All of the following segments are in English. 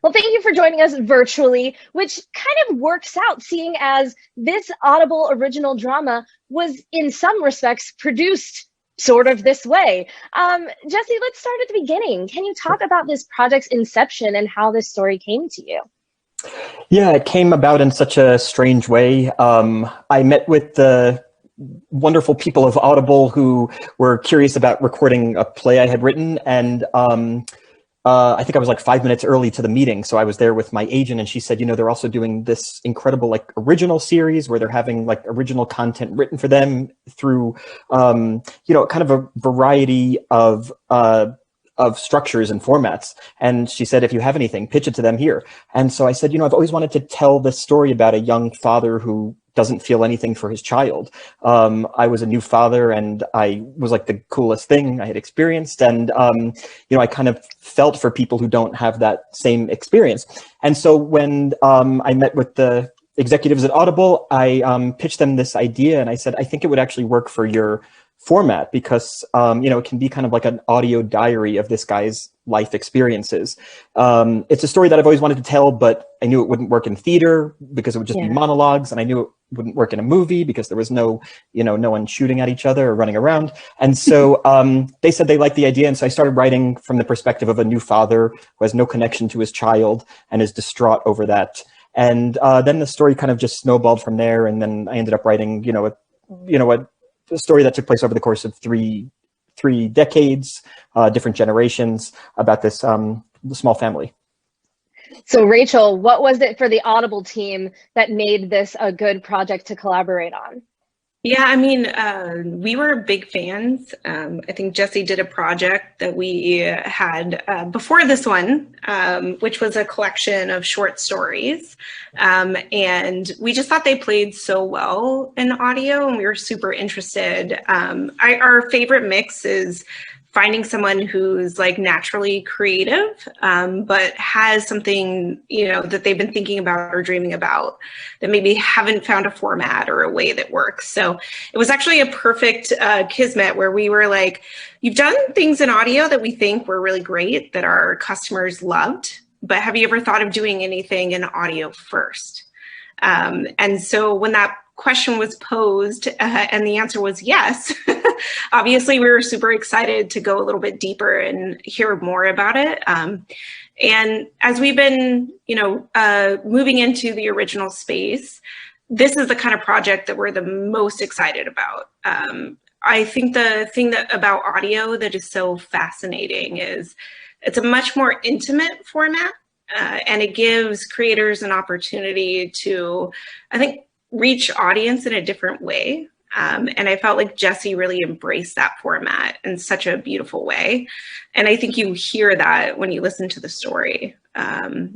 Well, thank you for joining us virtually, which kind of works out seeing as this Audible original drama was in some respects produced sort of this way. Jesse, let's start at the beginning. Can you talk about this project's inception and how this story came to you? Yeah, it came about in such a strange way. I met with the wonderful people of Audible who were curious about recording a play I had written, and I think I was like 5 minutes early to the meeting. So I was there with my agent, and she said, they're also doing this incredible like original series where they're having like original content written for them through, kind of a variety of structures and formats. And she said, if you have anything, pitch it to them here. And so I said, I've always wanted to tell this story about a young father who doesn't feel anything for his child. I was a new father, and I was like the coolest thing I had experienced. And, I kind of felt for people who don't have that same experience. And so when I met with the executives at Audible, I pitched them this idea, and I said, I think it would actually work for your format because, it can be kind of like an audio diary of this guy's life experiences. It's a story that I've always wanted to tell, but I knew it wouldn't work in theater because it would just be monologues. And I knew it wouldn't work in a movie because there was no one shooting at each other or running around. And so they said they liked the idea. And so I started writing from the perspective of a new father who has no connection to his child and is distraught over that. And then the story kind of just snowballed from there. And then I ended up writing, a story that took place over the course of three decades, different generations, about this small family. So Rachel, what was it for the Audible team that made this a good project to collaborate on? Yeah, I mean, we were big fans. I think Jesse did a project that we had before this one, which was a collection of short stories. And we just thought they played so well in audio, and we were super interested. Our favorite mix is finding someone who's like naturally creative, but has something, that they've been thinking about or dreaming about that maybe haven't found a format or a way that works. So it was actually a perfect kismet where we were like, you've done things in audio that we think were really great that our customers loved, but have you ever thought of doing anything in audio first? And so when that question was posed and the answer was yes, obviously we were super excited to go a little bit deeper and hear more about it. And as we've been, moving into the original space, this is the kind of project that we're the most excited about. I think the thing about audio that is so fascinating is it's a much more intimate format, and it gives creators an opportunity to, I think, reach audience in a different way. And I felt like Jesse really embraced that format in such a beautiful way. And I think you hear that when you listen to the story.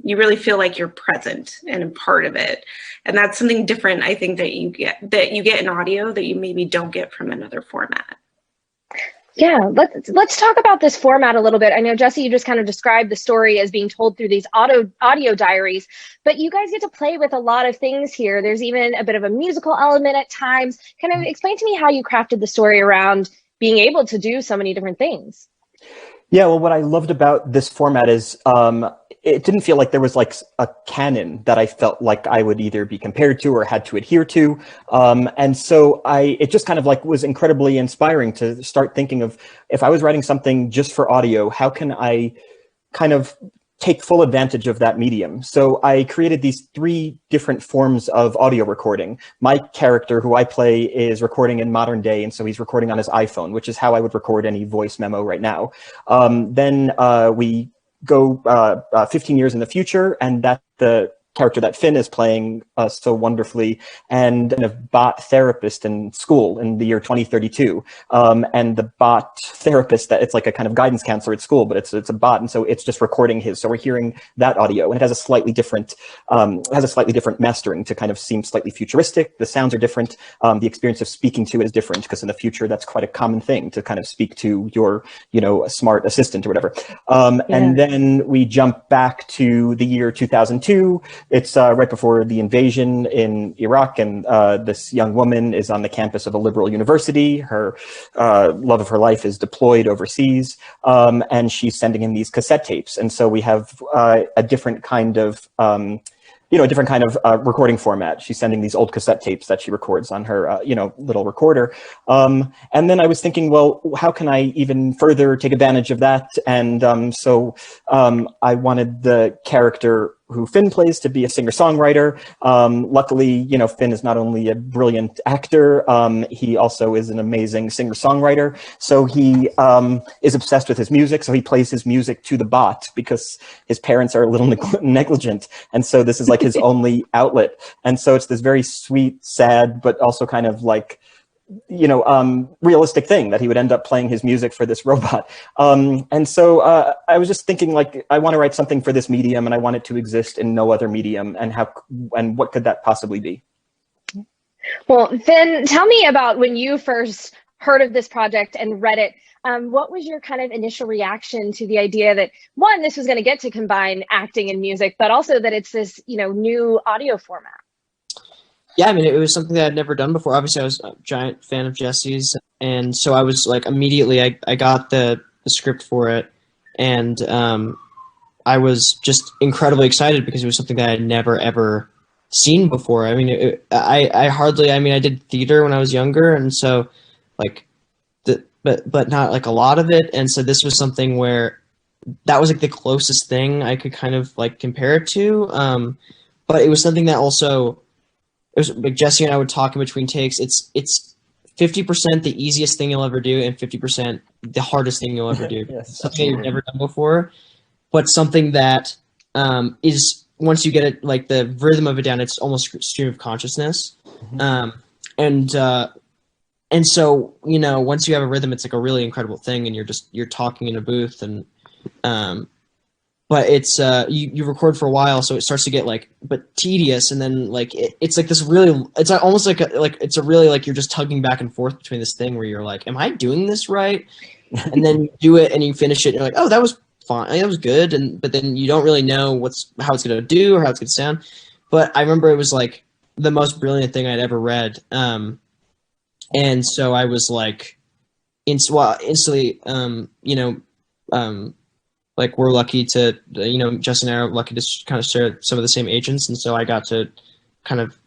You really feel like you're present and a part of it. And that's something different, I think, that you get in audio that you maybe don't get from another format. Yeah, let's talk about this format a little bit. I know, Jesse, you just kind of described the story as being told through these audio diaries, but you guys get to play with a lot of things here. There's even a bit of a musical element at times. Kind of explain to me how you crafted the story around being able to do so many different things. Yeah, well, what I loved about this format is it didn't feel like there was like a canon that I felt like I would either be compared to or had to adhere to. And so it just kind of like was incredibly inspiring to start thinking of, if I was writing something just for audio, how can I kind of take full advantage of that medium? So I created these 3 different forms of audio recording. My character, who I play, is recording in modern day, and so he's recording on his iPhone, which is how I would record any voice memo right now. Then we go 15 years in the future, and that's the character that Finn is playing so wonderfully, and a bot therapist in school in the year 2032. And the bot therapist, that it's like a kind of guidance counselor at school, but it's a bot, and so it's just recording his. So we're hearing that audio, and it has a slightly different mastering to kind of seem slightly futuristic. The sounds are different. The experience of speaking to it is different, because in the future that's quite a common thing to kind of speak to your, a smart assistant or whatever. And then we jump back to the year 2002. it's right before the invasion in Iraq, and this young woman is on the campus of a liberal university. Her love of her life is deployed overseas, and she's sending in these cassette tapes. And so we have a different kind of recording format. She's sending these old cassette tapes that she records on her, little recorder. And then I was thinking, well, how can I even further take advantage of that? And so I wanted the character who Finn plays to be a singer-songwriter. Luckily, Finn is not only a brilliant actor, he also is an amazing singer-songwriter. So he is obsessed with his music. So he plays his music to the bot because his parents are a little negligent. And so this is like his only outlet. And so it's this very sweet, sad, but also kind of like, realistic thing that he would end up playing his music for this robot. And so I was just thinking, like, I want to write something for this medium, and I want it to exist in no other medium. And what could that possibly be? Well, Finn, tell me about when you first heard of this project and read it. What was your kind of initial reaction to the idea that, one, this was going to get to combine acting and music, but also that it's this, new audio format? Yeah, I mean, it was something that I'd never done before. Obviously, I was a giant fan of Jesse's, and so I was like, immediately, I got the script for it, and I was just incredibly excited because it was something that I'd never, ever seen before. I mean, I did theater when I was younger, and so, like, but not like a lot of it, and so this was something where that was like the closest thing I could kind of like compare it to, but it was something that also, it was like Jesse and I would talk in between takes. It's 50% the easiest thing you'll ever do and 50% the hardest thing you'll ever do. Yes, something you've never done before, but something that is, once you get it, like the rhythm of it down, it's almost stream of consciousness. And so, once you have a rhythm, it's like a really incredible thing, and you're talking in a booth, and but it's you record for a while, so it starts to get but tedious, and then it's like this really, it's almost it's a really you're just tugging back and forth between this thing where you're like, am I doing this right? And then you do it and you finish it and you're like, oh, that was fine, that was good, but then you don't really know how it's gonna do or how it's gonna sound. But I remember it was like the most brilliant thing I'd ever read, and so I was like, instantly, like, we're lucky to, Justin and I are lucky to kind of share some of the same agents. And so I got to kind of,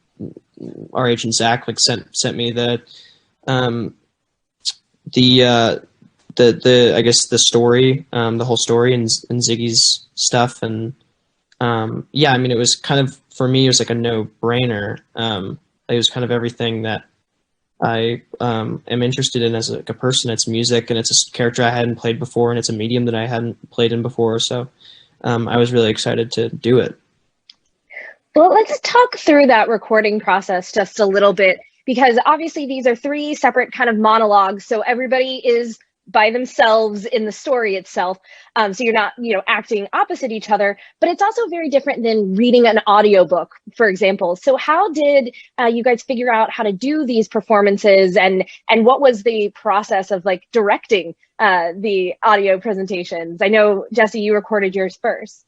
our agent, Zach, sent me the I guess the story, the whole story and Ziggy's stuff. And, yeah, I mean, it was kind of, for me, it was like a no brainer. It was kind of everything that I am interested in as a person. It's music, and it's a character I hadn't played before, and it's a medium that I hadn't played in before. So I was really excited to do it. Well, let's talk through that recording process just a little bit, because obviously these are three separate kind of monologues. So everybody is by themselves in the story itself. So you're not, acting opposite each other, but it's also very different than reading an audiobook, for example. So how did you guys figure out how to do these performances, and what was the process of directing the audio presentations? I know, Jesse, you recorded yours first.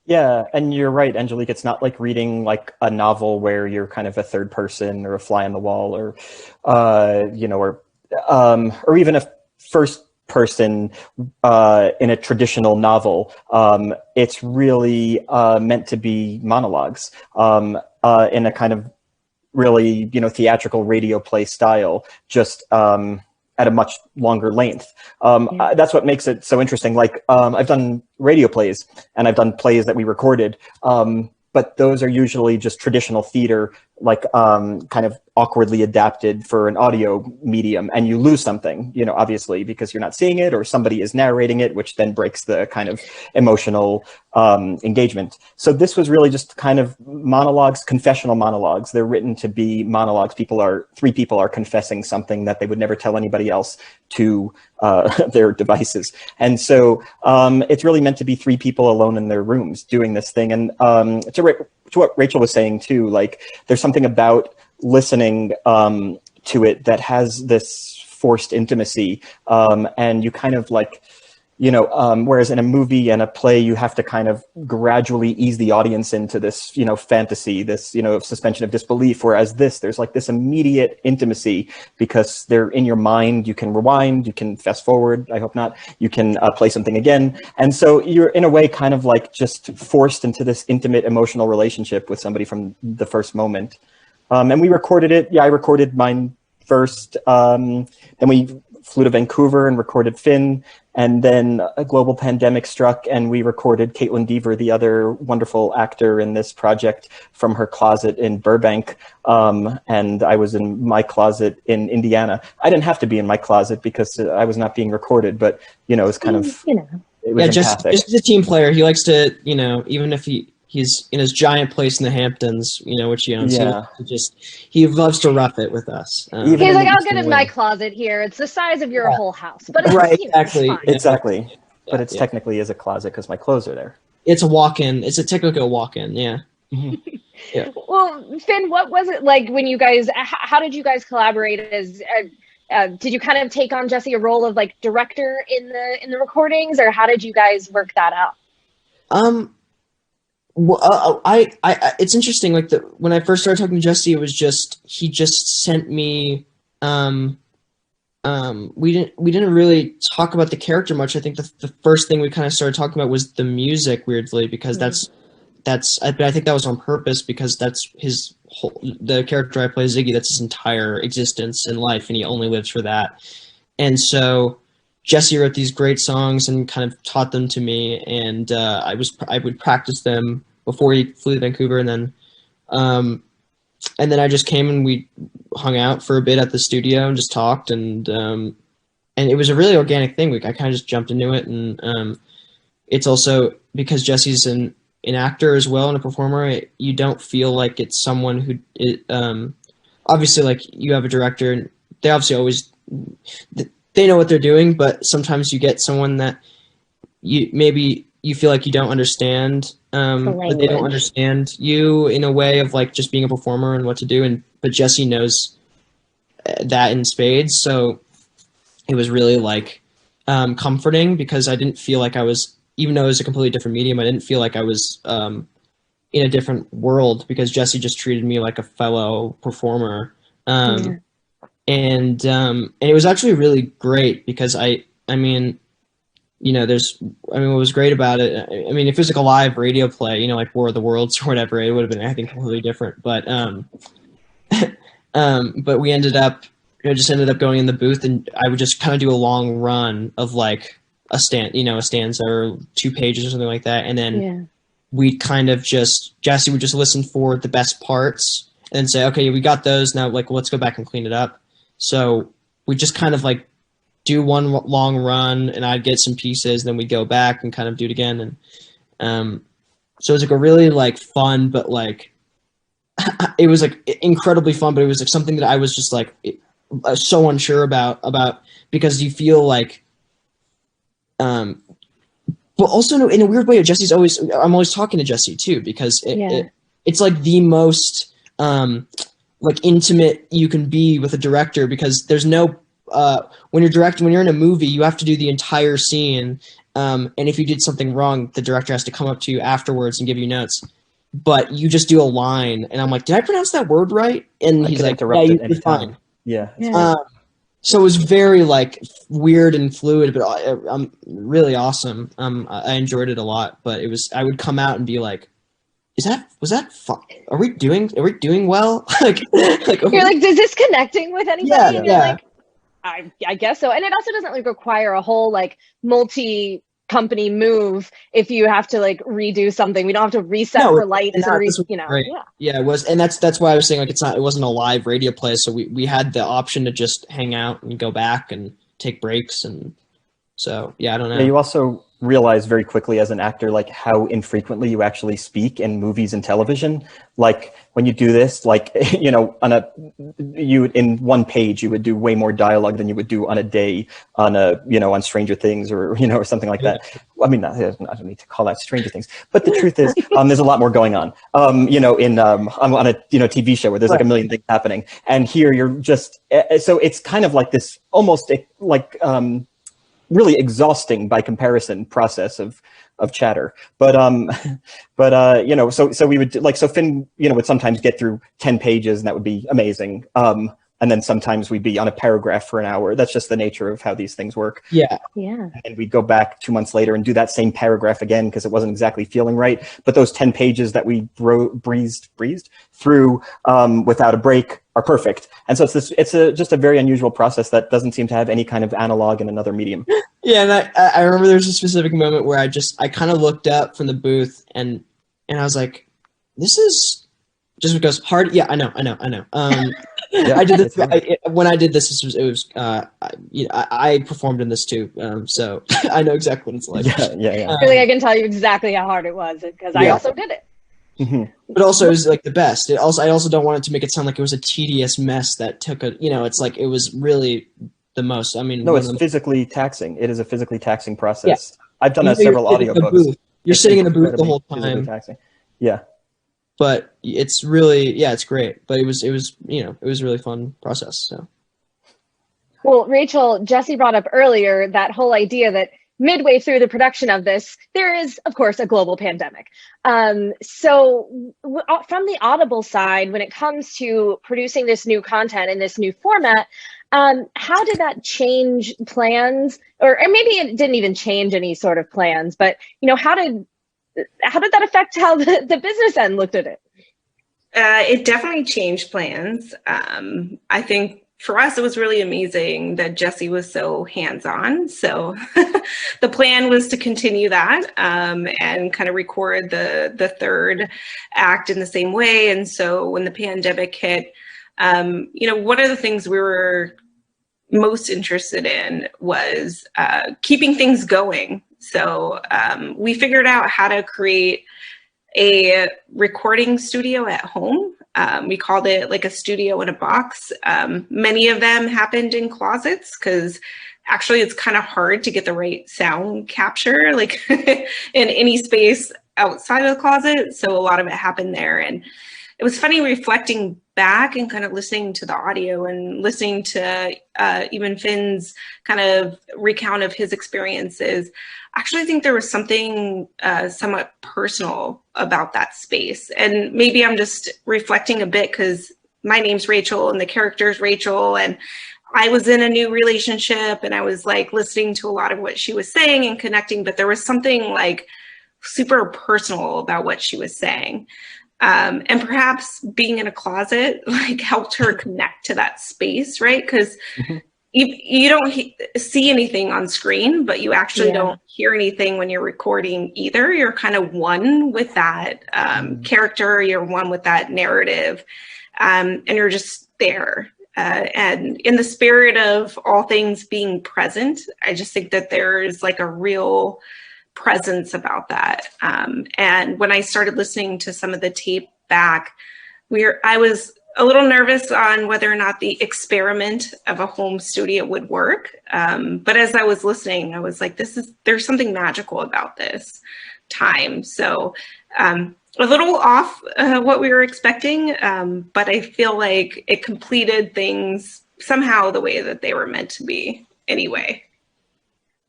Yeah, and you're right, Angelique. It's not like reading a novel where you're kind of a third person or a fly on the wall, or or even a first person in a traditional novel. It's really meant to be monologues in a kind of really, theatrical radio play style, just at a much longer length. That's what makes it so interesting. I've done radio plays, and I've done plays that we recorded, but those are usually just traditional theater, kind of awkwardly adapted for an audio medium, and you lose something, obviously, because you're not seeing it, or somebody is narrating it, which then breaks the kind of emotional engagement. So this was really just kind of monologues, confessional monologues. They're written to be monologues. Three people are confessing something that they would never tell anybody else to their devices. And so it's really meant to be three people alone in their rooms doing this thing. And to what Rachel was saying too, there's something about listening to it that has this forced intimacy, and you kind of whereas in a movie and a play, you have to kind of gradually ease the audience into this, fantasy, this, suspension of disbelief. Whereas there's like this immediate intimacy because they're in your mind. You can rewind, you can fast forward. I hope not. You can play something again. And so you're in a way kind of like just forced into this intimate emotional relationship with somebody from the first moment. And we recorded it. Yeah, I recorded mine first. Then we flew to Vancouver and recorded Finn. And then a global pandemic struck and we recorded Caitlin Deaver, the other wonderful actor in this project, from her closet in Burbank. And I was in my closet in Indiana. I didn't have to be in my closet because I was not being recorded, but, it was kind of, it was just as a team player, he likes to, even if he's in his giant place in the Hamptons, which he owns. Yeah. He loves to rough it with us. He's like, I'll get in my closet here. It's the size of your whole house, but it's, right, exactly, exactly. But it's technically is a closet because my clothes are there. It's a walk-in. It's a typical walk-in. Yeah. Yeah. Well, Finn, what was it like when you guys? How did you guys collaborate? Did you kind of take on, Jesse, a role of like director in the recordings, or how did you guys work that out? Well, it's interesting. Like when I first started talking to Jesse, it was he just sent me. We didn't really talk about the character much. I think the first thing we kind of started talking about was the music, weirdly, because I think that was on purpose because that's the character I play, Ziggy. That's his entire existence in life, and he only lives for that. And so Jesse wrote these great songs and kind of taught them to me, and I would practice them before he flew to Vancouver, and then I just came and we hung out for a bit at the studio and just talked, and it was a really organic thing. I kind of just jumped into it, and it's also because Jesse's an actor as well and a performer. You don't feel like it's someone who obviously, like, you have a director, and they obviously always they know what they're doing, but sometimes you get someone that you feel like you don't understand, but they don't understand you in a way of like just being a performer and what to do. But Jesse knows that in spades. So it was really like comforting because I didn't feel like I was, even though it was a completely different medium, I didn't feel like I was in a different world because Jesse just treated me like a fellow performer. And it was actually really great because what was great about it, I mean, if it was like a live radio play, like War of the Worlds or whatever, it would have been, I think, completely different. But but we ended up going in the booth, and I would just kind of do a long run of like a stanza or 2 pages or something like that. And then we'd kind of Jesse would just listen for the best parts and say, okay, we got those now, like, let's go back and clean it up. So we just kind of like do one long run, and I'd get some pieces, then we'd go back and kind of do it again. And so it was like a really like fun, but like it was like incredibly fun, but it was like something that I was just like so unsure about because you feel like but also in a weird way, I'm always talking to Jesse too, because it's like the most like intimate you can be with a director, because there's no when you're in a movie, you have to do the entire scene, and if you did something wrong, the director has to come up to you afterwards and give you notes. But you just do a line, and I'm like, did I pronounce that word right? And he's like, yeah, you did fine. Yeah. So it was very like weird and fluid, but I'm really awesome. I enjoyed it a lot, but I would come out and be like, was that fun? Are we doing well? like you're like, is this connecting with anybody? Yeah, and you're like, I guess so. And it also doesn't like require a whole like multi-company move if you have to like redo something. We don't have to reset for light and it was, and that's why I was saying like it wasn't a live radio play, so we had the option to just hang out and go back and take breaks, and so I don't know. Yeah, you also realize very quickly as an actor like how infrequently you actually speak in movies and television. Like when you do this, like in one page you would do way more dialogue than you would do on a day on on Stranger Things or or something like that. I mean, I don't need to call that Stranger Things, but the truth is there's a lot more going on. I'm on a TV show where there's like a million things happening, and here you're just so it's kind of like this almost like really exhausting by comparison process of chatter. But you know, so we would like, so Finn, you know, would sometimes get through 10 pages and that would be amazing. And then sometimes we'd be on a paragraph for an hour. That's just the nature of how these things work. Yeah. And we'd go back 2 months later and do that same paragraph again because it wasn't exactly feeling right. But those 10 pages that we breezed through without a break are perfect. And so it's just a very unusual process that doesn't seem to have any kind of analog in another medium. Yeah, and I remember there was a specific moment where I kind of looked up from the booth and I was like, this is just because hard. Yeah, I know. Yeah, I did this when I did this. I performed in this too, so I know exactly what it's like. Yeah. I feel like I can tell you exactly how hard it was because I also did it. Mm-hmm. But also, it was like the best. I also don't want it to make it sound like it was a tedious mess that took it's like it was really the most. I mean, no, it's physically taxing. It is a physically taxing process. Yeah. I've done several audiobooks. You're sitting in a booth the whole time. Taxing. Yeah. But it's really, it's great. But it was a really fun process. So. Well, Rachel, Jesse brought up earlier that whole idea that midway through the production of this, there is, of course, a global pandemic. So from the Audible side, when it comes to producing this new content in this new format, how did that change plans? Or maybe it didn't even change any sort of plans, but, you know, how did that affect how the business end looked at it? It definitely changed plans. I think for us, it was really amazing that Jesse was so hands-on. So the plan was to continue that and kind of record the third act in the same way. And so when the pandemic hit, one of the things we were most interested in was keeping things going. So we figured out how to create a recording studio at home. We called it like a studio in a box. Many of them happened in closets because actually it's kind of hard to get the right sound capture like in any space outside of the closet. So a lot of it happened there. And it was funny reflecting back and kind of listening to the audio and listening to even Finn's kind of recount of his experiences. I actually think there was something somewhat personal about that space. And maybe I'm just reflecting a bit because my name's Rachel and the character's Rachel. And I was in a new relationship and I was like listening to a lot of what she was saying and connecting, but there was something like super personal about what she was saying. And perhaps being in a closet like helped her connect to that space, right? Because you don't see anything on screen, but you actually don't hear anything when you're recording either. You're kind of one with that character, you're one with that narrative, and you're just there. And in the spirit of all things being present, I just think that there's like a real presence about that. And when I started listening to some of the tape back, I was a little nervous on whether or not the experiment of a home studio would work. But as I was listening, I was like, there's something magical about this time. So a little off what we were expecting, but I feel like it completed things somehow the way that they were meant to be anyway.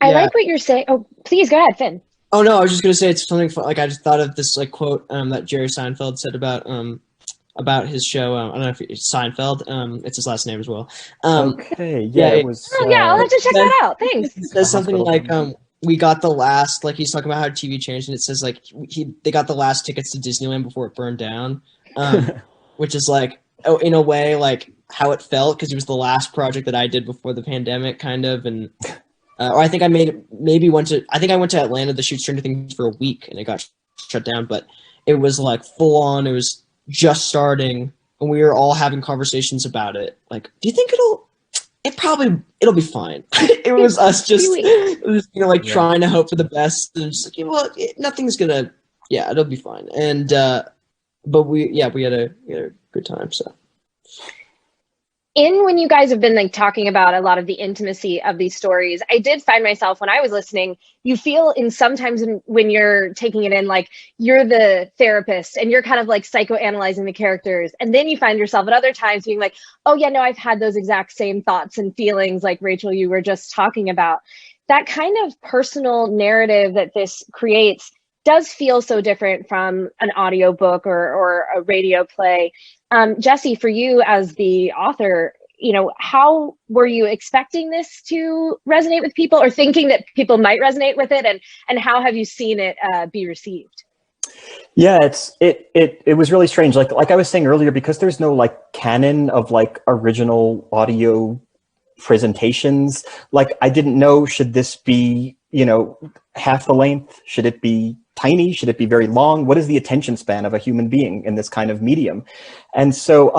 I like what you're saying. Oh, please go ahead, Finn. Oh no, I was just gonna say it's something like I just thought of this like quote that Jerry Seinfeld said about his show. I don't know if it's Seinfeld. It's his last name as well. Okay, yeah, it was. I'll have to check that out. Thanks. It says something like we got the last, like he's talking about how TV changed, and it says like they got the last tickets to Disneyland before it burned down, which is like in a way like how it felt because it was the last project that I did before the pandemic, kind of, and. Or I think I went to Atlanta to shoot Stranger Things for a week and it got shut down, but it was like full on. It was just starting and we were all having conversations about it. Like, do you think it'll be fine? It was us just, trying to hope for the best and just like, nothing's gonna, it'll be fine. And, but we had a good time. So. When you guys have been like talking about a lot of the intimacy of these stories, I did find myself when I was listening, you feel sometimes when you're taking it in, like you're the therapist and you're kind of like psychoanalyzing the characters. And then you find yourself at other times being like, oh yeah, no, I've had those exact same thoughts and feelings like Rachel, you were just talking about. that kind of personal narrative that this creates does feel so different from an audiobook or a radio play. Jesse, for you as the author, how were you expecting this to resonate with people, or thinking that people might resonate with it, and how have you seen it be received? Yeah, it was really strange. Like I was saying earlier, because there's no like canon of like original audio presentations. Like I didn't know, should this be, half the length? Should it be tiny? Should it be very long? What is the attention span of a human being in this kind of medium? And so,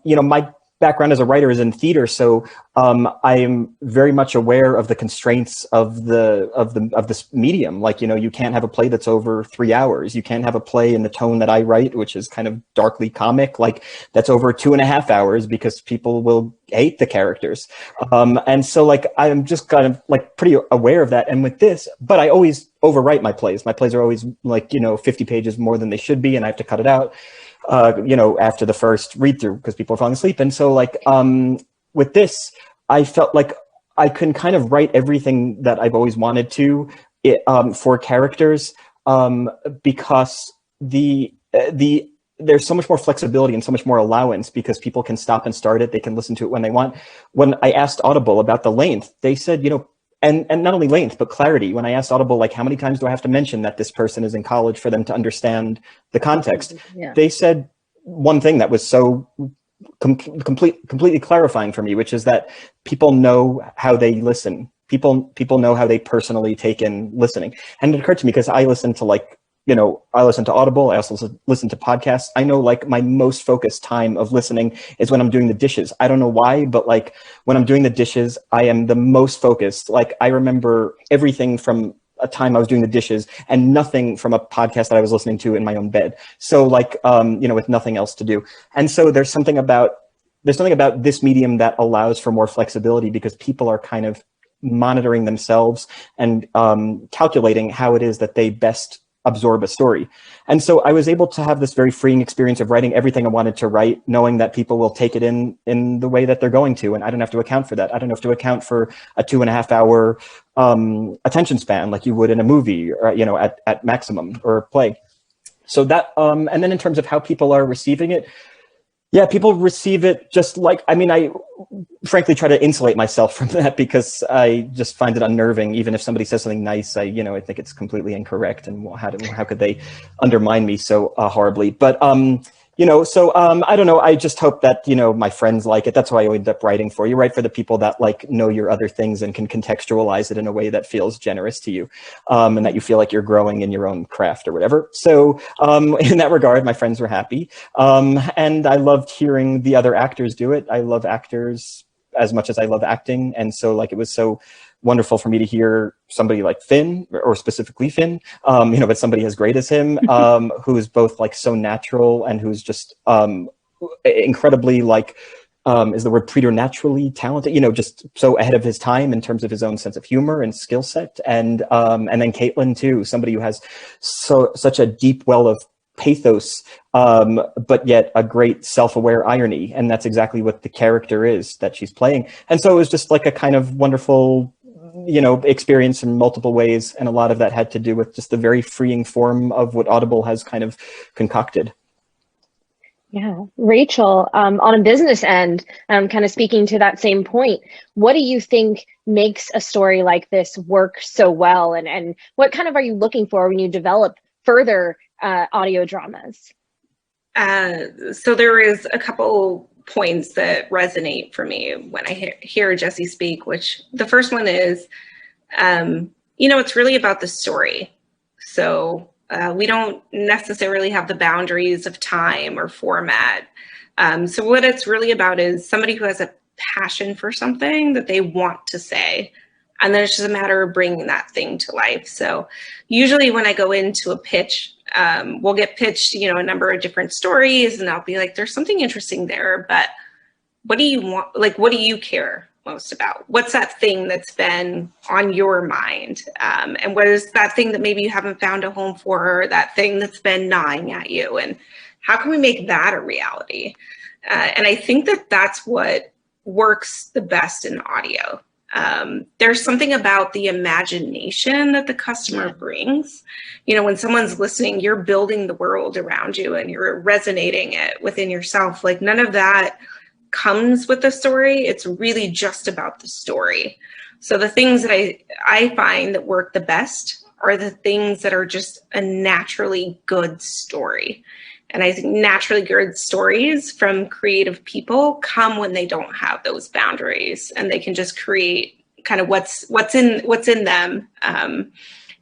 my background as a writer is in theater, so I am very much aware of the constraints of this medium. Like, you can't have a play that's over 3 hours. You can't have a play in the tone that I write, which is kind of darkly comic, like that's over 2.5 hours, because people will hate the characters. And so like I'm just kind of like pretty aware of that. And with this, but I always overwrite my plays. My plays are always like 50 pages more than they should be, and I have to cut it out after the first read through, because people are falling asleep. And so like with this, I felt like I can kind of write everything that I've always wanted to for characters, because there's so much more flexibility and so much more allowance, because people can stop and start it. They can listen to it when they want. When I asked Audible about the length, they said, and not only length, but clarity. When I asked Audible, like, how many times do I have to mention that this person is in college for them to understand the context? Yeah. They said one thing that was so completely clarifying for me, which is that people know how they listen. People know how they personally take in listening. And it occurred to me, because I listen to I listen to Audible. I also listen to podcasts. I know like my most focused time of listening is when I'm doing the dishes. I don't know why, but like when I'm doing the dishes, I am the most focused. Like I remember everything from a time I was doing the dishes and nothing from a podcast that I was listening to in my own bed. So like, with nothing else to do. And so there's something about this medium that allows for more flexibility, because people are kind of monitoring themselves and calculating how it is that they best absorb a story. And so I was able to have this very freeing experience of writing everything I wanted to write, knowing that people will take it in the way that they're going to, and I don't have to account for that. I don't have to account for a 2.5 hour attention span like you would in a movie, or at maximum, or a play. So that and then in terms of how people are receiving it, yeah, people receive it just like, I frankly try to insulate myself from that, because I just find it unnerving. Even if somebody says something nice, I think it's completely incorrect, and how could they undermine me so horribly? But I don't know. I just hope that my friends like it. That's why I end up writing for. You write for the people that like know your other things and can contextualize it in a way that feels generous to you, and that you feel like you're growing in your own craft or whatever. So in that regard, my friends were happy, and I loved hearing the other actors do it. I love actors as much as I love acting, and so like it was so wonderful for me to hear somebody like Finn, or specifically Finn, but somebody as great as him, who is both like so natural, and who's just incredibly like, is the word preternaturally talented, just so ahead of his time in terms of his own sense of humor and skill set. And then Caitlin too, somebody who has such a deep well of pathos, but yet a great self-aware irony. And that's exactly what the character is that she's playing. And so it was just like a kind of wonderful experience in multiple ways. And a lot of that had to do with just the very freeing form of what Audible has kind of concocted. Yeah. Rachel, on a business end, kind of speaking to that same point, what do you think makes a story like this work so well? And what kind of are you looking for when you develop further audio dramas? So there is a couple points that resonate for me when I hear Jesse speak, which the first one is, it's really about the story. So we don't necessarily have the boundaries of time or format. So what it's really about is somebody who has a passion for something that they want to say. And then it's just a matter of bringing that thing to life. So usually when I go into a pitch, we'll get pitched, a number of different stories, and I'll be like, there's something interesting there, but what do you want? Like, what do you care most about? What's that thing that's been on your mind? And what is that thing that maybe you haven't found a home for, or that thing that's been gnawing at you? And how can we make that a reality? And I think that that's what works the best in audio. There's something about the imagination that the customer brings. You know, when someone's listening, you're building the world around you and you're resonating it within yourself. Like none of that comes with the story. It's really just about the story. So the things that I find that work the best are the things that are just a naturally good story. And I think naturally good stories from creative people come when they don't have those boundaries and they can just create kind of what's in them.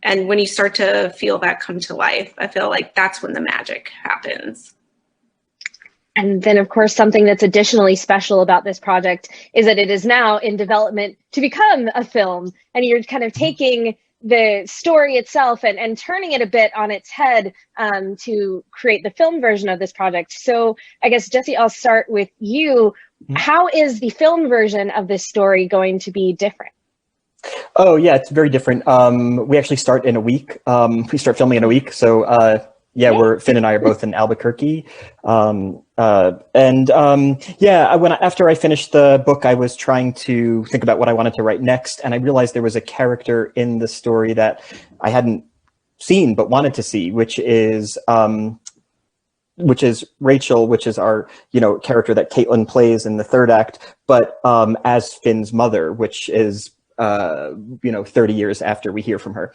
And when you start to feel that come to life, I feel like that's when the magic happens. And then, of course, something that's additionally special about this project is that it is now in development to become a film. And you're kind of taking the story itself and turning it a bit on its head to create the film version of this project. So I guess, Jesse, I'll start with you. How is the film version of this story going to be different? Oh, yeah, it's very different. We actually start in a week. We start filming in a week. So Finn and I are both in Albuquerque. After I finished the book, I was trying to think about what I wanted to write next. And I realized there was a character in the story that I hadn't seen, but wanted to see, which is Rachel, which is our, character that Caitlin plays in the third act, but as Finn's mother, which is 30 years after we hear from her.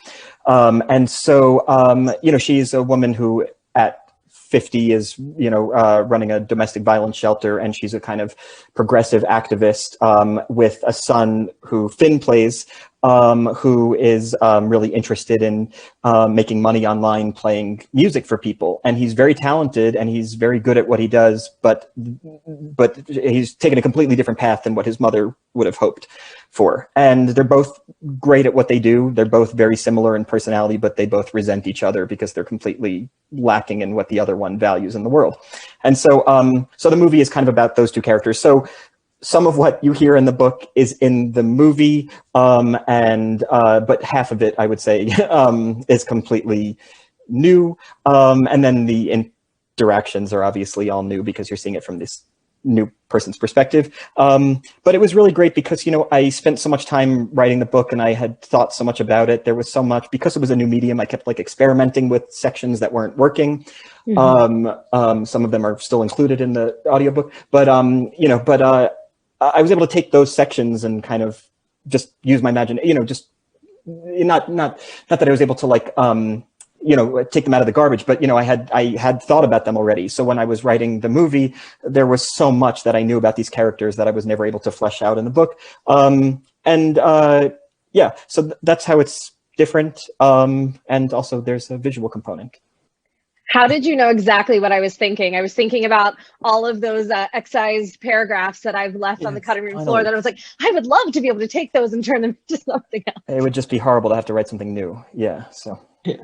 She's a woman who at 50 is, running a domestic violence shelter, and she's a kind of progressive activist with a son who Finn plays, who is really interested in making money online playing music for people. And he's very talented and he's very good at what he does, but he's taken a completely different path than what his mother would have hoped for. And they're both great at what they do. They're both very similar in personality, but they both resent each other because they're completely lacking in what the other one values in the world. And so the movie is kind of about those two characters. So some of what you hear in the book is in the movie, but half of it, I would say, is completely new. And then the interactions are obviously all new because you're seeing it from this new person's perspective. But it was really great because, I spent so much time writing the book and I had thought so much about it. There was so much, because it was a new medium, I kept experimenting with sections that weren't working. Mm-hmm. Some of them are still included in the audiobook, but I was able to take those sections and kind of just use my imagination, just not that I was able to take them out of the garbage, but I had thought about them already. So when I was writing the movie, there was so much that I knew about these characters that I was never able to flesh out in the book. So that's how it's different. And also there's a visual component. How did you know exactly what I was thinking? I was thinking about all of those excised paragraphs that I've left on the cutting room floor that I was like, I would love to be able to take those and turn them into something else. It would just be horrible to have to write something new. Yeah. So. Yeah.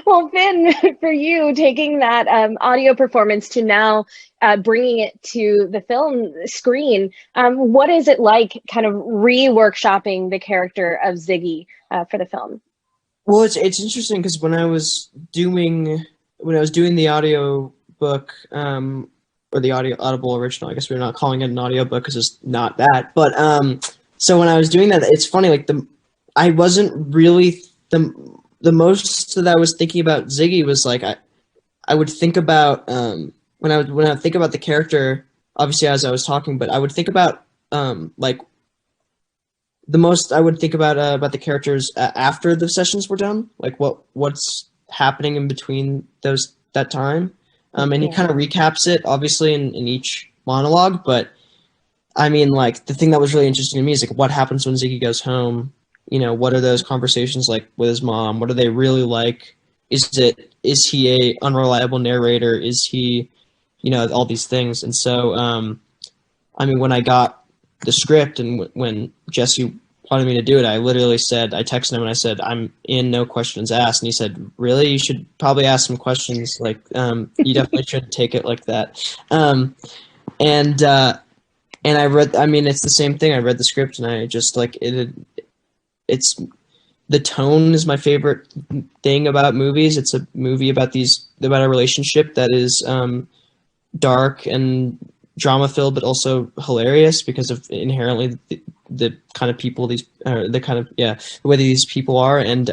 Well, Finn, for you, taking that audio performance to now bringing it to the film screen, what is it like kind of re-workshopping the character of Ziggy for the film? Well, it's interesting because when I was doing the audio book, or the audible original, I guess we're not calling it an audio book because it's not that. But so when I was doing that, it's funny. I wasn't really the most that I was thinking about Ziggy was I would think about when I think about the character, obviously as I was talking, but I would think about the most I would think about the characters after the sessions were done, what's happening in between that time, and he kind of recaps it obviously in each monologue. But I mean, the thing that was really interesting to me is what happens when Ziggy goes home. What are those conversations like with his mom? What are they really like? Is he a unreliable narrator? Is he, all these things. And so, I mean, when I got the script and when Jesse wanted me to do it, I literally said, I texted him and I said, I'm in, no questions asked. And he said, really? You should probably ask some questions. You definitely shouldn't take it like that. And I read, I mean, it's the same thing. I read the script and I just it's the tone is my favorite thing about movies. It's a movie about a relationship that is dark and drama filled, but also hilarious because of inherently the kind of people the way these people are, and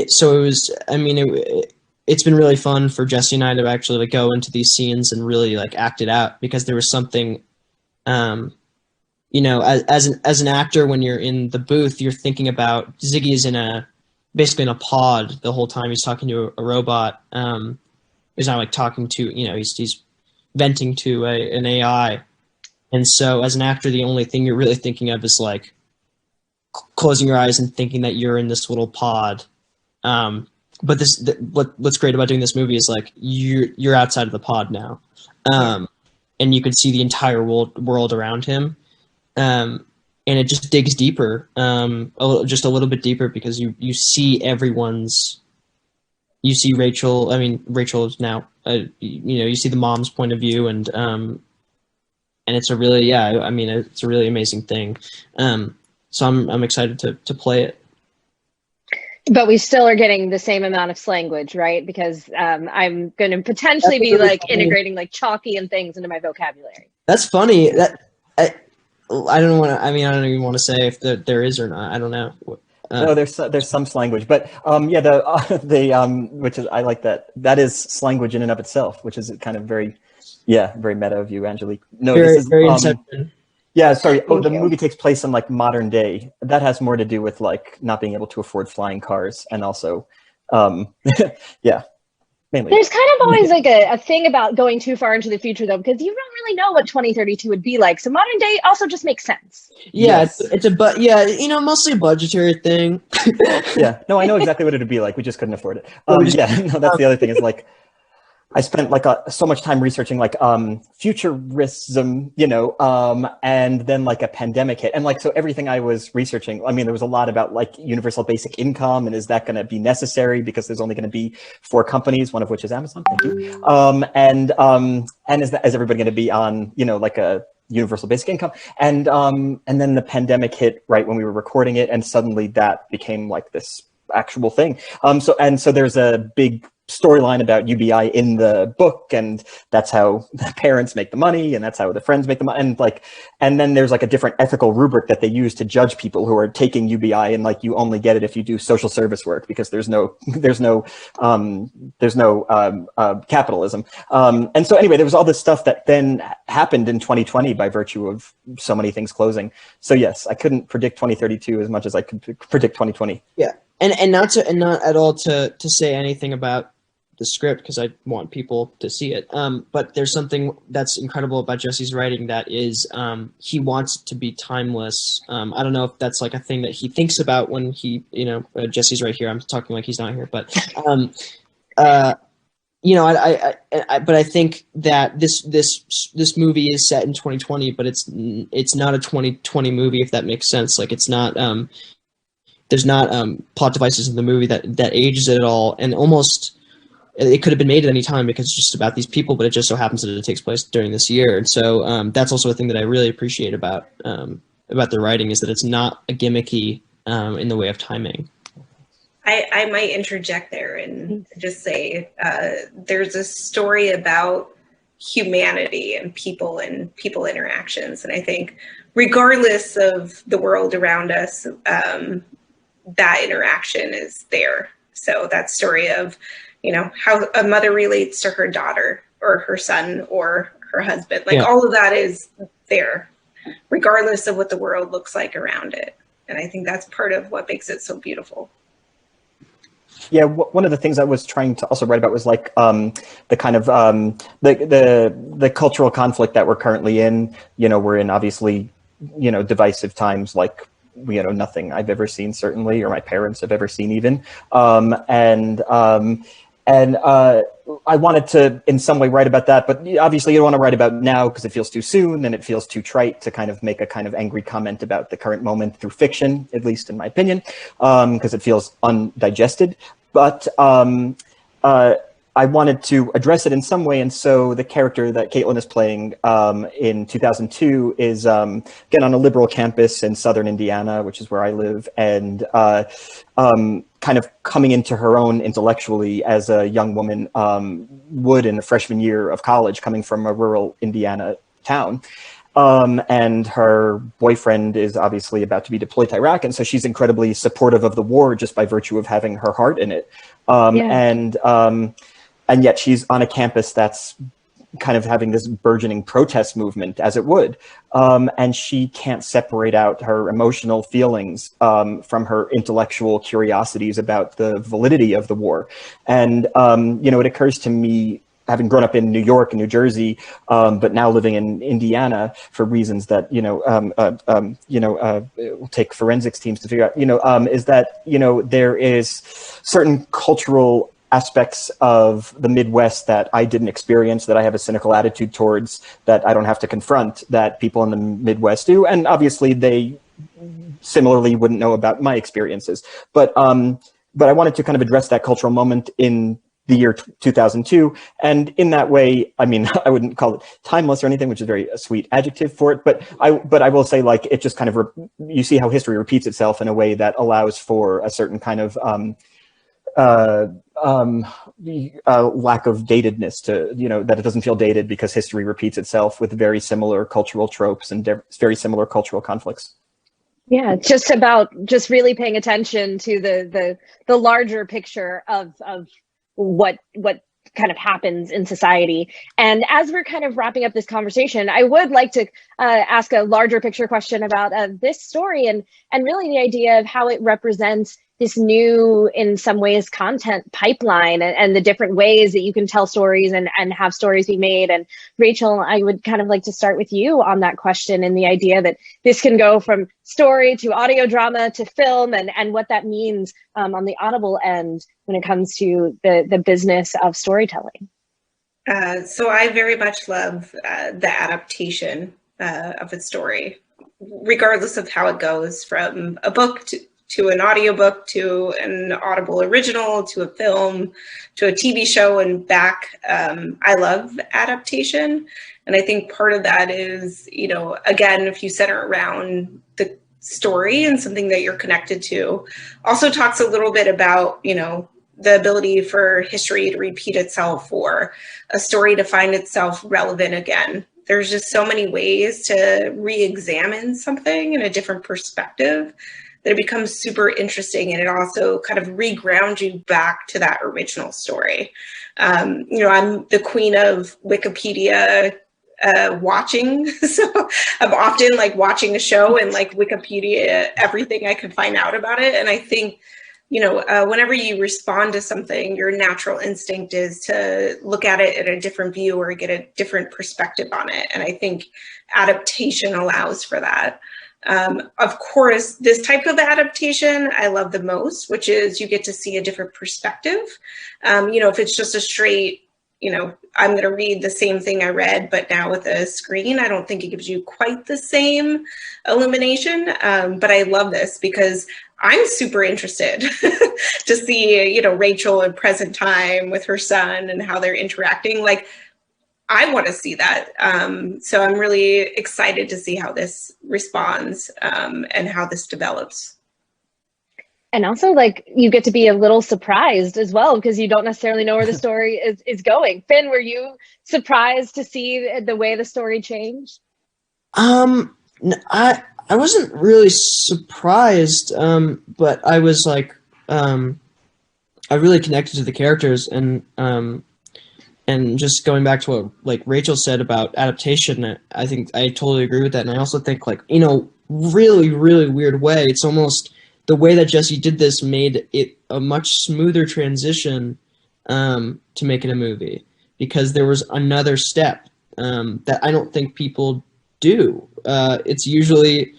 so it was. I mean, it's been really fun for Jesse and I to actually like go into these scenes and really like act it out, because there was something, you know, as an actor, when you're in the booth, you're thinking about Ziggy is basically in a pod the whole time. He's talking to a robot. He's not like talking to, you know, he's venting to an AI. And so as an actor, the only thing you're really thinking of is like closing your eyes and thinking that you're in this little pod. But what's great about doing this movie is like you're outside of the pod now, and you can see the entire world around him, and it just digs deeper, just a little bit deeper, because you see you see Rachel. I mean, Rachel is now, you know, you see the mom's point of view, and it's a really, I mean, it's a really amazing thing. So I'm excited to play it. But we still are getting the same amount of slanguage, right? Because I'm going to potentially be like integrating like chalky and things into my vocabulary. That's funny. I don't want to. I mean, I don't even want to say if there is or not. I don't know. No, there's some slanguage, but the which is, I like that. That is slanguage in and of itself, which is kind of very meta of you, Angelique. No, very, this is very Inception. Yeah, sorry. The movie takes place in like modern day. That has more to do with like not being able to afford flying cars, and also, yeah, mainly. There's kind of always like a thing about going too far into the future, though, because you don't really know what 2032 would be like. So modern day also just makes sense. Yeah, yes. You know, mostly a budgetary thing. Yeah, no, I know exactly what it would be like. We just couldn't afford it. That's the other thing is like, I spent like so much time researching like futurism, you know, and then like a pandemic hit, and like so everything I was researching, I mean, there was a lot about like universal basic income, and is that going to be necessary because there's only going to be 4 companies, one of which is Amazon. Thank you. And is everybody going to be on, you know, like a universal basic income? And then the pandemic hit right when we were recording it, and suddenly that became like this actual thing. So there's a big storyline about UBI in the book, and that's how the parents make the money, and that's how the friends make the money, and then there's like a different ethical rubric that they use to judge people who are taking UBI, and like you only get it if you do social service work, because there's no capitalism. And so anyway, there was all this stuff that then happened in 2020 by virtue of so many things closing. So yes, I couldn't predict 2032 as much as I could predict 2020. Yeah, and not at all to say anything about the script, because I want people to see it. But there's something that's incredible about Jesse's writing, that is he wants it to be timeless. I don't know if that's like a thing that he thinks about when he, you know, Jesse's right here. I'm talking like he's not here, but you know, but I think that this movie is set in 2020, but it's not a 2020 movie, if that makes sense. Like it's not. There's not plot devices in the movie that ages it at all, and almost. It could have been made at any time because it's just about these people, but it just so happens that it takes place during this year. And so that's also a thing that I really appreciate about the writing, is that it's not a gimmicky in the way of timing. I might interject there and just say there's a story about humanity and people interactions. And I think regardless of the world around us, that interaction is there. So that story of, you know, how a mother relates to her daughter or her son or her husband, like all of that is there, regardless of what the world looks like around it. And I think that's part of what makes it so beautiful. Yeah, one of the things I was trying to also write about was like the kind of the cultural conflict that we're currently in. You know, we're in obviously, you know, divisive times, like, you know, nothing I've ever seen, certainly, or my parents have ever seen even. And I wanted to, in some way, write about that, but obviously you don't want to write about now because it feels too soon and it feels too trite to kind of make a kind of angry comment about the current moment through fiction, at least in my opinion, because it feels undigested. But I wanted to address it in some way, and so the character that Caitlin is playing in 2002 is, again, on a liberal campus in southern Indiana, which is where I live, and kind of coming into her own intellectually as a young woman would in the freshman year of college, coming from a rural Indiana town. and her boyfriend is obviously about to be deployed to Iraq, and so she's incredibly supportive of the war just by virtue of having her heart in it. And yet she's on a campus that's kind of having this burgeoning protest movement, as it would, and she can't separate out her emotional feelings from her intellectual curiosities about the validity of the war. And it occurs to me, having grown up in New York and New Jersey, but now living in Indiana for reasons that it will take forensics teams to figure out, is that there is certain cultural aspects of the Midwest that I didn't experience, that I have a cynical attitude towards, that I don't have to confront, that people in the Midwest do, and obviously they similarly wouldn't know about my experiences. But I wanted to kind of address that cultural moment in the year 2002, and in that way, I mean, I wouldn't call it timeless or anything, which is a very sweet adjective for it, but I will say, like, it just kind of you see how history repeats itself in a way that allows for a certain kind of lack of datedness to, that it doesn't feel dated because history repeats itself with very similar cultural tropes and very similar cultural conflicts. Yeah, it's just about just really paying attention to the larger picture of what kind of happens in society. And as we're kind of wrapping up this conversation, I would like to ask a larger picture question about this story and really the idea of how it represents this new, in some ways, content pipeline and the different ways that you can tell stories and have stories be made. And Rachel, I would kind of like to start with you on that question and the idea that this can go from story to audio drama to film and what that means on the Audible end when it comes to the business of storytelling. So I very much love the adaptation of a story, regardless of how it goes, from a book to an audiobook, to an Audible original, to a film, to a TV show and back. I love adaptation. And I think part of that is, again, if you center around the story and something that you're connected to, also talks a little bit about, the ability for history to repeat itself or a story to find itself relevant again. There's just so many ways to re-examine something in a different perspective that it becomes super interesting, and it also kind of regrounds you back to that original story. I'm the queen of Wikipedia watching, so I'm often like watching a show and like Wikipedia everything I can find out about it. And I think, whenever you respond to something, your natural instinct is to look at it in a different view or get a different perspective on it. And I think adaptation allows for that. Of course, this type of adaptation I love the most, which is you get to see a different perspective. If it's just a straight, I'm going to read the same thing I read, but now with a screen, I don't think it gives you quite the same illumination. But I love this because I'm super interested to see, Rachel in present time with her son and how they're interacting. Like, I want to see that. So I'm really excited to see how this responds and how this develops. And also, like, you get to be a little surprised as well because you don't necessarily know where the story is going. Finn, were you surprised to see the way the story changed? I wasn't really surprised, but I was like, I really connected to the characters and just going back to what like Rachel said about adaptation, I think I totally agree with that. And I also think really, really weird way, it's almost the way that Jesse did this made it a much smoother transition to make it a movie, because there was another step that I don't think people do. It's usually,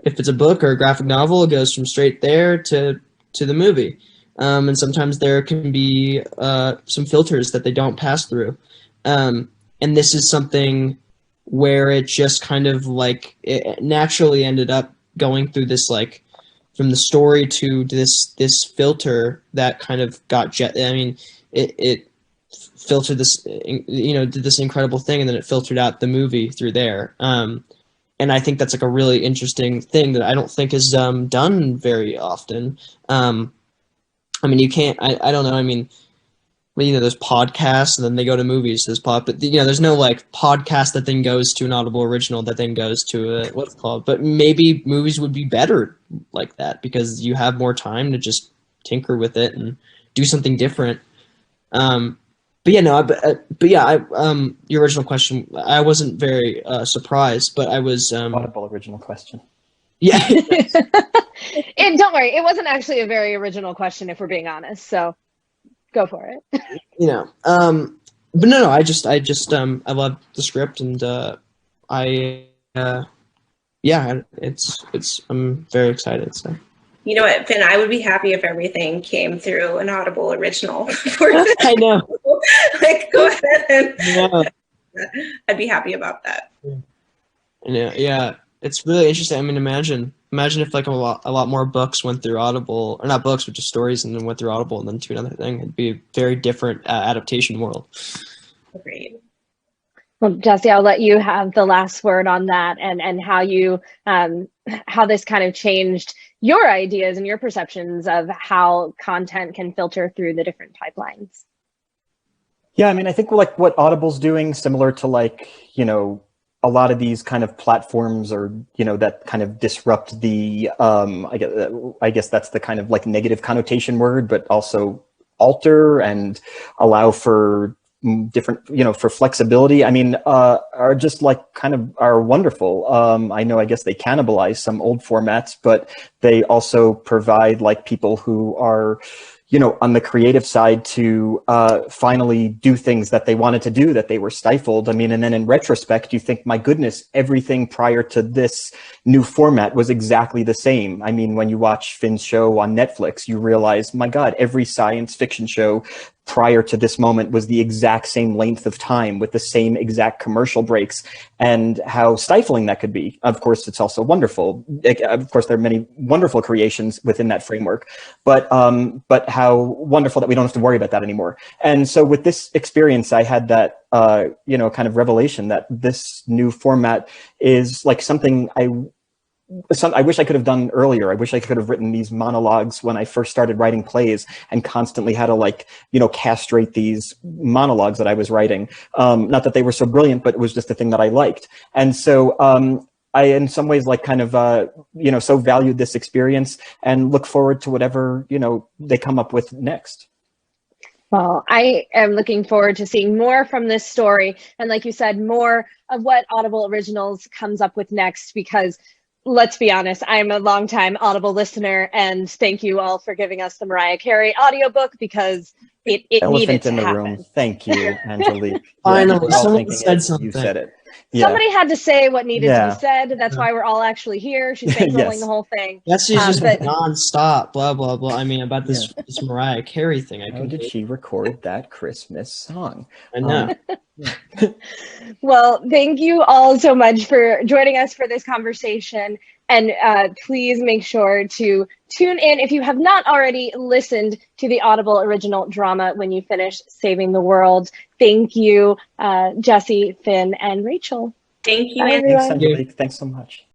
if it's a book or a graphic novel, it goes from straight there to the movie. And sometimes there can be some filters that they don't pass through. And this is something where it just kind of like it naturally ended up going through this, like, from the story to this filter that kind of got it filtered this, did this incredible thing, and then it filtered out the movie through there. And I think that's like a really interesting thing that I don't think is done very often. You can't, I don't know. there's podcasts and then they go to movies. But there's no like podcast that then goes to an Audible original that then goes to a what's it called. But maybe movies would be better like that because you have more time to just tinker with it and do something different. Your original question, I wasn't very surprised, but I was Audible original question. Yeah. Don't worry, it wasn't actually a very original question if we're being honest. So go for it. But no, I love the script and I'm very excited. So. You know what, Finn, I would be happy if everything came through an Audible original. I know. Like, go ahead and Yeah. I'd be happy about that. Yeah. It's really interesting. I mean, imagine if like a lot more books went through Audible, or not books, but just stories, and then went through Audible and then to another thing. It'd be a very different adaptation world. Agreed. Well, Jesse, I'll let you have the last word on that and how you how this kind of changed your ideas and your perceptions of how content can filter through the different pipelines. Yeah, I mean, I think like what Audible's doing, similar to like, a lot of these kind of platforms or, that kind of disrupt the, I guess that's the kind of like negative connotation word, but also alter and allow for different, for flexibility. I mean, are just like are wonderful. I know, I guess they cannibalize some old formats, but they also provide like people who are, on the creative side to finally do things that they wanted to do that they were stifled. I mean, and then in retrospect, you think, my goodness, everything prior to this new format was exactly the same. I mean, when you watch Finn's show on Netflix, you realize, my God, every science fiction show prior to this moment was the exact same length of time with the same exact commercial breaks, and how stifling that could be. Of course, it's also wonderful. Of course, there are many wonderful creations within that framework, but how wonderful that we don't have to worry about that anymore. And so with this experience, I had that, kind of revelation that this new format is like something I wish I could have done earlier. I wish I could have written these monologues when I first started writing plays and constantly had to castrate these monologues that I was writing. Not that they were so brilliant, but it was just the thing that I liked. And so I, in some ways, so valued this experience and look forward to whatever, they come up with next. Well, I am looking forward to seeing more from this story. And like you said, more of what Audible Originals comes up with next, because let's be honest, I'm a longtime Audible listener, and thank you all for giving us the Mariah Carey audiobook because it needed to in the happen. room. Thank you, Angelique. Finally, someone said something. You said it. Yeah. Somebody had to say what needed to be said. That's why we're all actually here. She's been rolling the whole thing. That's just non-stop, blah, blah, blah. I mean, about this Mariah Carey thing. How did she record that Christmas song? I know. Well, thank you all so much for joining us for this conversation. And please make sure to tune in if you have not already listened to the Audible original drama when you finish Saving the World. Thank you, Jesse, Finn, and Rachel. Thank you. Bye, Thanks, Angelique. Thanks so much.